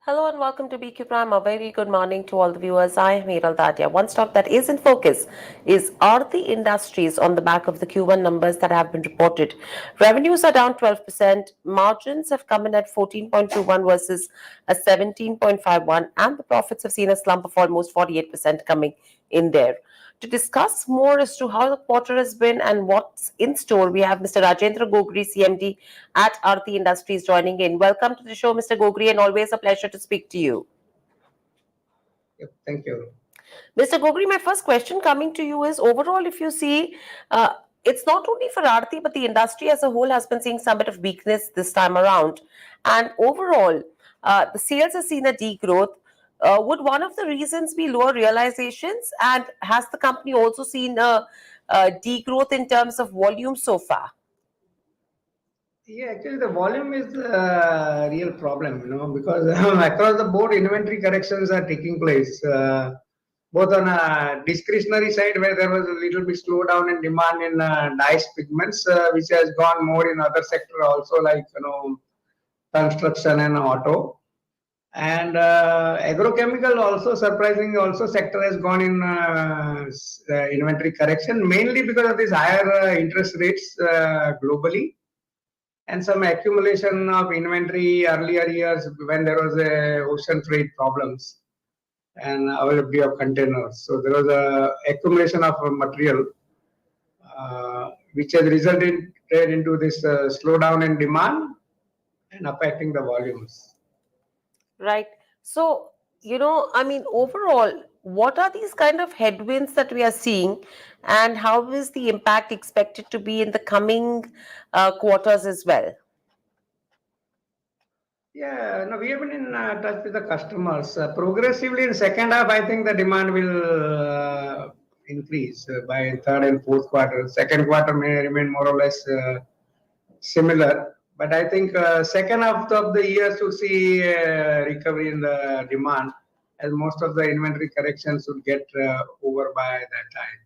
Hello and welcome to BQ Prime. A very good morning to all the viewers. I am Hiral Tatia. One stock that is in focus is Aarti Industries on the back of the Q1 numbers that have been reported. Revenues are down 12%. Margins have come in at 14.21 versus a 17.51, and the profits have seen a slump of almost 48% coming in there. To discuss more as to how the quarter has been and what's in store, we have Mr. Rajendra Gogri, CMD at Aarti Industries, joining in. Welcome to the show, Mr. Gogri, and always a pleasure to speak to you. Yep, thank you. Mr. Gogri, my first question coming to you is overall, if you see, it's not only for Aarti, but the industry as a whole has been seeing some bit of weakness this time around. And overall, the sales has seen a degrowth. Would one of the reasons be lower realizations? And has the company also seen a degrowth in terms of volume so far? Yeah, actually, the volume is a real problem, because across the board, inventory corrections are taking place, both on a discretionary side, where there was a little bit slowdown in demand in dyes pigments, which has gone more in other sector also, like, construction and auto. And agrochemical also, surprisingly, also sector has gone in inventory correction, mainly because of these higher interest rates globally, and some accumulation of inventory earlier years when there was a ocean freight problems and availability of containers. So there was a accumulation of material, which has resulted into this slowdown in demand and affecting the volumes. Right. So, overall, what are these kind of headwinds that we are seeing, and how is the impact expected to be in the coming quarters as well? Yeah, no, we have been in touch with the customers. Progressively in second half, I think the demand will increase by third and fourth quarter. Second quarter may remain more or less similar, but I think second half of the year should see recovery in the demand, as most of the inventory corrections should get over by that time.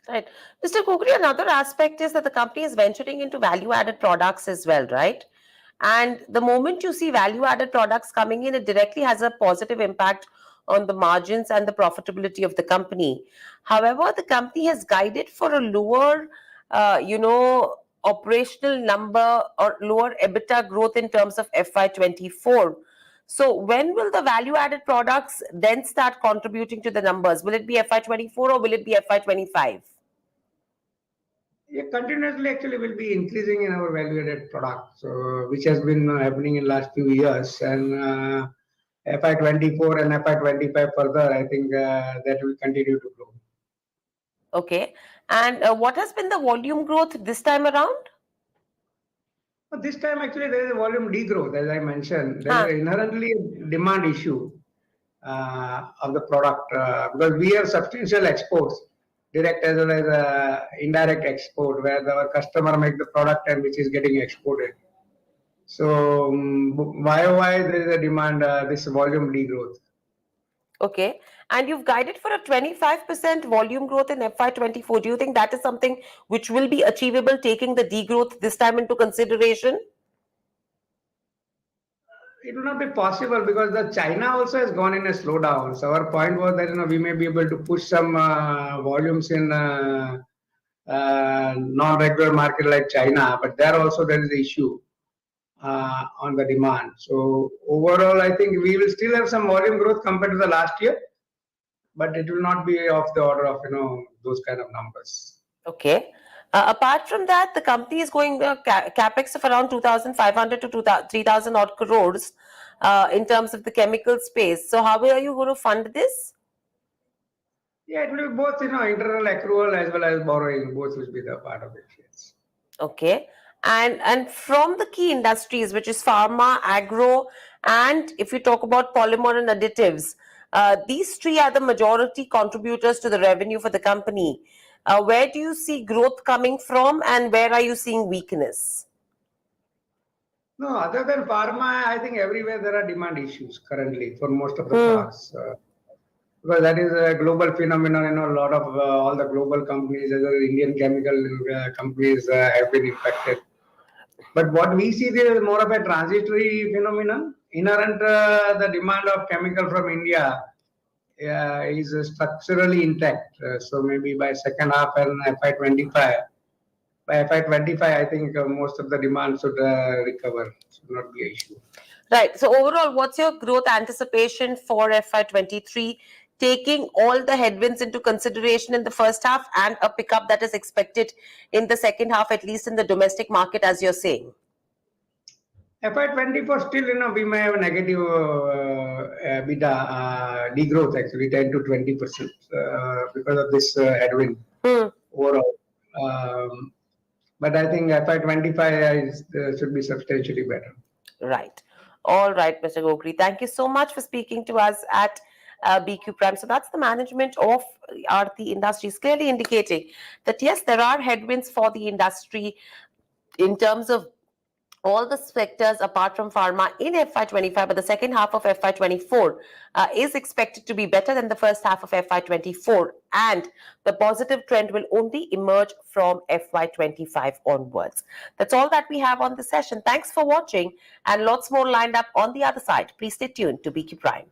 Right. Mr. Kukri, another aspect is that the company is venturing into value-added products as well, right? And the moment you see value-added products coming in, it directly has a positive impact on the margins and the profitability of the company. However, the company has guided for a lower, operational number or lower EBITDA growth in terms of FY24. So when will the value-added products then start contributing to the numbers? Will it be FY24 or will it be FY25? Yeah, continuously actually will be increasing in our value-added products, which has been happening in last few years, and FY24 and FY25 further, I think that will continue to grow. Okay. And what has been the volume growth this time around? But this time actually there is a volume degrowth, as I mentioned. There Huh. is inherently a demand issue of the product, because we have substantial exports, direct as well as indirect export, where our customer make the product and which is getting exported. So YOY there is a demand, this volume degrowth. Okay. And you've guided for a 25% volume growth in FY24. Do you think that is something which will be achievable taking the degrowth this time into consideration? It will not be possible because the China also has gone in a slowdown. So our point was that we may be able to push some volumes in non-regular market like China, but there also there is issue on the demand. So overall, I think we will still have some volume growth compared to the last year, but it will not be of the order of those kind of numbers. Okay. Apart from that, the company is going capex of around 2,500 to 3,000 odd crores in terms of the chemical space. So how are you going to fund this? Yeah, it will be both, internal accrual as well as borrowing. Both will be the part of it. Yes. Okay. And from the key industries, which is pharma, agro, and if you talk about polymer and additives, these three are the majority contributors to the revenue for the company. Where do you see growth coming from, and where are you seeing weakness? No, other than pharma, I think everywhere there are demand issues currently for most of the products. Because that is a global phenomenon. A lot of all the global companies, as well as Indian chemical companies, have been impacted. But what we see there is more of a transitory phenomenon inherent the demand of chemical from India is structurally intact. So maybe by second half and FY25, by FY25, I think most of the demand should recover. Should not be an issue. Right. So overall, what's your growth anticipation for FY23, taking all the headwinds into consideration in the first half and a pickup that is expected in the second half, at least in the domestic market, as you're saying? FY24 still, we may have a negative EBITDA degrowth actually 10 to 20% because of this headwind overall. But I think FY25 should be substantially better. Right. All right, Mr. Gogri. Thank you so much for speaking to us at BQ Prime. So that's the management of Aarti Industries, clearly indicating that yes, there are headwinds for the industry in terms of all the sectors apart from pharma in FY25, but the second half of FY24 is expected to be better than the first half of FY24, and the positive trend will only emerge from FY25 onwards. That's all that we have on this session. Thanks for watching, and lots more lined up on the other side. Please stay tuned to BQ Prime.